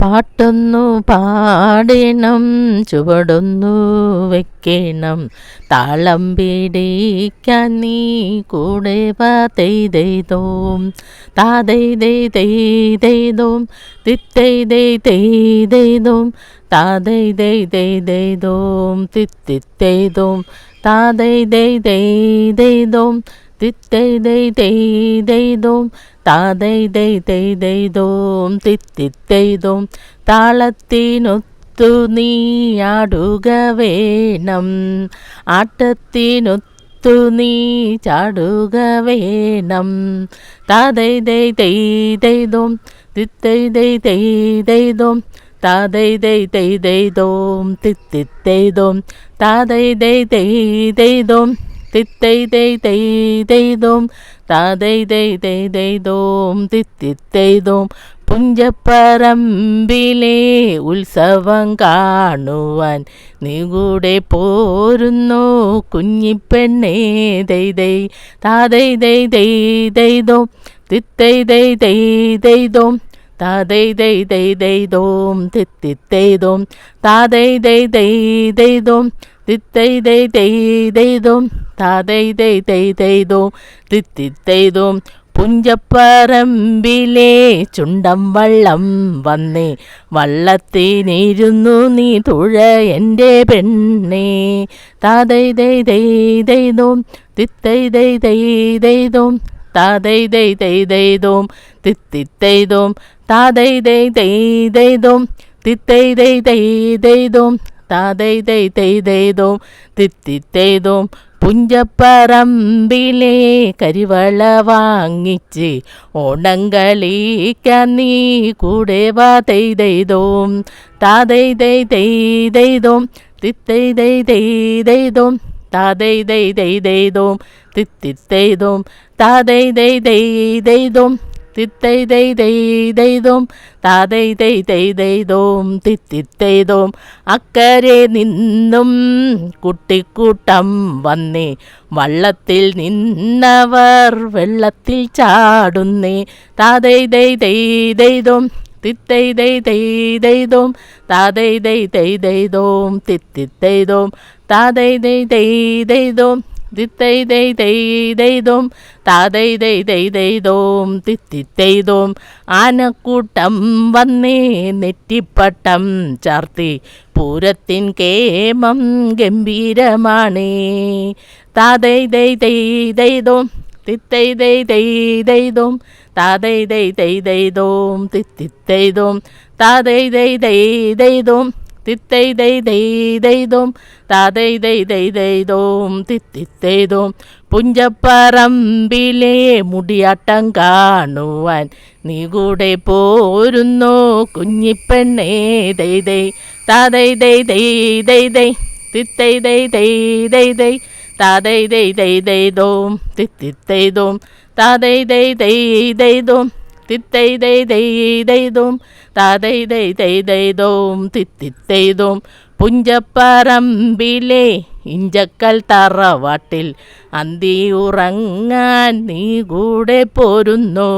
പാട്ടൊന്നു പാടണം, ചുവടൊന്നു വെക്കണം, താളം പിടിക്കാൻ നീ കൂടെ വാ. തെയ്തെയ്തോം താതെയ്തെയ്തെയ്തെയ്തോം തിത്തെയ്തെയ്തെയ്തെയ്തോം താതെയ്തെയ്തെയ്തെയ്തോം തിത്തിത്തെയ്തോം താതെയ്തെയ്തെയ്തെയ്തോം തിത്തെയ്തെയ്തെയ്തെയ്തോം താതെയ്തെയ്തെയ്തെയ്തോം തിത്തിത്തെയ്തോം. താളത്തിനൊത്തു നീ ആടുക വേണം, ആട്ടത്തിനൊത്തു നീ ചാടുക വേണം. താതെയ്തെയ്തെയ്തെയ്തോം തിത്തെയ്തെയ്തെയ്തെയ്തോം താതെയ്തെയ്തെയ്തെയ്തോം തിത്തിത്തെയ്തോം താതെയ്തെയ്തെയ്തെയ്തോം തിത്തെയ്തെയ്തെയ്തെയ്തോം താതെയ്തെയ്തെയ്തോം തിത്തിത്തെയ്തോം. പുഞ്ചപ്പറമ്പിലെ ഉത്സവം കാണുവാൻ നീ കൂടെ പോരുന്നു കുഞ്ഞിപ്പെണ്ണേ. തെയ്തെയ് താതെയ്തെയ്തെയ്തെയ്തോം തിത്തെയ്തെയ്തെയ്തെയ്തോം താതെയ്തെയ്തെയ്തോം തിത്തിത്തെയ്തോം താതെയ്തെയ്തെയ്തോം തിത്തെയ്തെയ്തെയ്തോം താതെയ്തെയ്തെയ്തോം തിത്തിത്തെയ്തോം. പുഞ്ചപ്പറമ്പിലെ ചുണ്ടൻ വള്ളം വന്നേ, വള്ളത്തിനിരുന്നു നീ തുഴ എൻ്റെ പെണ്ണേ. താതെയ്തെയ്തെയ്തോം തിത്തെയ്തെയ്തെയ്തോം താതെയ്തെയ്തെയ്തോം തിത്തിത്തെയ്തോം താതെയ്തെയ്തെയ്തോം തിത്തെയ്തെയ്തെയ്തോം താതെയ്തെയ്തെയ്തോം തിത്തിത്തെയ്തോം. പുഞ്ചപ്പറമ്പിലെ കരിവള വാങ്ങിച്ച് ഓണം കളിക്കാൻ നീ കൂടെ വാ. തെയ്തെയ്തോം താതെയ്തെയ്തെയ്തോം തിത്തെയ്തെയ്തെയ്തോം താതെയ്തെയ്തെയ്തോം തിത്തിത്തെയ്തോം താതെയ്തെയ്തെയ്തോം തിത്തെയ്തെയ്തെയ്തോം താതെയ്തെയ്തെയ്തോം തിത്തിത്തെയ്തോം. അക്കരെ നിന്നും കുട്ടിക്കൂട്ടം വന്നേ, വള്ളത്തിൽ നിന്നവർ വെള്ളത്തിൽ ചാടുന്നേ. താതെയ്തെയ്തെയ്തോം തിത്തെയ്തെയ്തെയ്തോം താതെയ്തെയ്തെയ്തോം തിത്തിത്തെയ്തോം താതെയ്തെയ്തെയ്തോം തിത്തെയ്തെയ്തെയ്തോം താതെയ്തെയ്തെയ്തോം തിത്തിത്തെയ്തോം. ആനക്കൂട്ടം വന്നേ നെറ്റിപ്പട്ടം ചാർത്തി, പൂരത്തിൻ കേമം ഗംഭീരമാണേ. താതെയ്തെയ്തെയ്തോം തിത്തെയ്തെയ്തെയ്തോം താതെയ്തെയ്തെയ്തോം തിത്തിത്തെയ്തോം താതെയ്തെയ്തെയ്തോം തിത്തെയ്തെയ്തെയ്തോം താതെയ്തെയ്തെയ്തോം തിത്തിത്തെയ്തോം. പുഞ്ചപ്പറമ്പിലെ മുടിയാട്ടം കാണുവാൻ നീ കൂടെ പോരുന്നു കുഞ്ഞിപ്പെണ്ണേ. തെയ്തെയ് താതെയ്തെയ്തെയ്തെയ്തോം തിത്തെയ്തെയ്തെയ്തെയ്തോം താതെയ്തെയ്തെയ്തോം തിത്തിത്തെയ്തോം താതെയ്തെയ്തെയ്തോം തിത്തെയ്തെയ്തെയ്തോം താതെയ്തെയ്തെയ്തോം തിത്തിത്തെയ്തോം. പുഞ്ചപ്പറമ്പിലെ ഇഞ്ചക്കൽ തറവാട്ടിൽ അന്തി ഉറങ്ങാൻ നീ കൂടെ പോരുന്നു.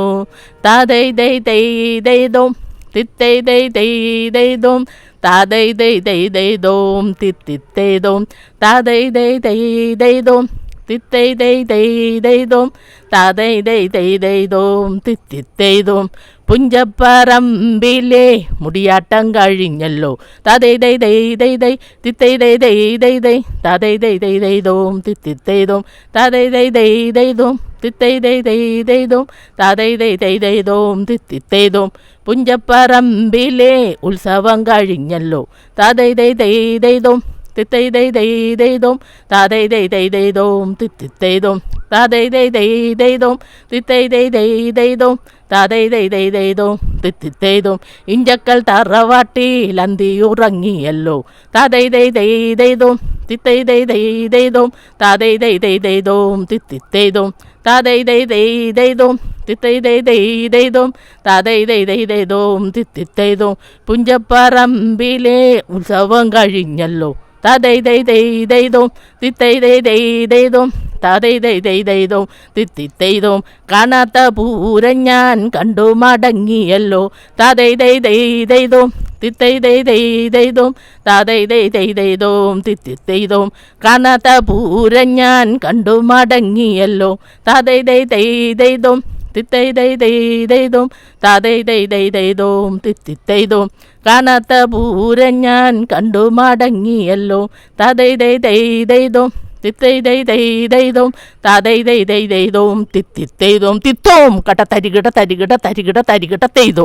താതെയ്തെയ്തെയ്തോം തിത്തെയ്തെയ്തെയ്തോം താതെയ്തെയ്തെയ്തോം തിത്തിത്തെയ്തോം താതെയ്തെയ്തെയ്തോം തിത്തെയ്തെയ്തെയ്തോം താതെയ്തെയ്തെയ്തോം തിത്തിത്തെയ്തോം. പുഞ്ചപ്പറമ്പിലെ മുടിയാട്ടം കഴിഞ്ഞല്ലോ. താതെയ്തെയ്തെയ്തോം തിത്തെയ്തെയ്തെയ്തോം താതെയ്തെയ്തെയ്തോം തിത്തിത്തെയ്തോം താതെയ്തെയ്തെയ്തോം തിത്തെയ്തെയ്തോം താതെയ്തെയ്തോം തിത്തിത്തെയ്തോം. പുഞ്ചപ്പറമ്പിലെ ഉത്സവം കഴിഞ്ഞല്ലോ. താതെയ്തെയ്തോം തിത്തെയ്തെയ്തോം താതെയ്തെയ്തോം തിത്തിത്തെയ്തോം താതെയ്തെയ്തോം തിത്തെയ്തെയ്തോം താതെയ്തെയ്തോം തിത്തിത്തെയ്തോം. ഇഞ്ചക്കൽ തറവാട്ടിൽ അന്തി ഉറങ്ങിയല്ലോ. താതെയ്തെയ്തോം തിത്തെയ്തെയ്തോം താതെയ്തെയ്തോം തിത്തിത്തെയ്തോം താതെയ്തെയ്തോം തിത്തെയ്തെയ്തോം താതെയ്തെയ്തോം തിത്തിത്തെയ്തോം. പുഞ്ചപ്പറമ്പിലെ ഉത്സവം കഴിഞ്ഞല്ലോ. താതെയ്തെയ്തോം തിത്തെയ്തെയ്തോം താതൈതൈതൈതൈതോം തിത്തിത്തൈതോം കാണാത്ത പൂരം ഞാൻ കണ്ടു മടങ്ങിയല്ലോ താതൈതൈതൈതൈതോം തിത്തൈതൈതൈതൈതോം താതൈതൈതൈതൈതോം തിത്തിത്തൈതോം കാണാത്ത പൂരം ഞാൻ കണ്ടു മടങ്ങിയല്ലോ താതൈതൈതൈതൈതോം തിത്തൈതൈതൈതൈതോം താതൈതൈതൈതൈതോം തിത്തിത്തൈതോം കാണാത്ത പൂരം ഞാൻ കണ്ടു മടങ്ങിയല്ലോ താതൈതൈതൈതൈതോം തിത്തൈതൈതൈതൈതോം താതൈതൈതൈതൈതോം തിത്തിത്തൈതോം തിത്തോം കട തരികിട തരികിട തരികിട തരികിട തെയ്തോം.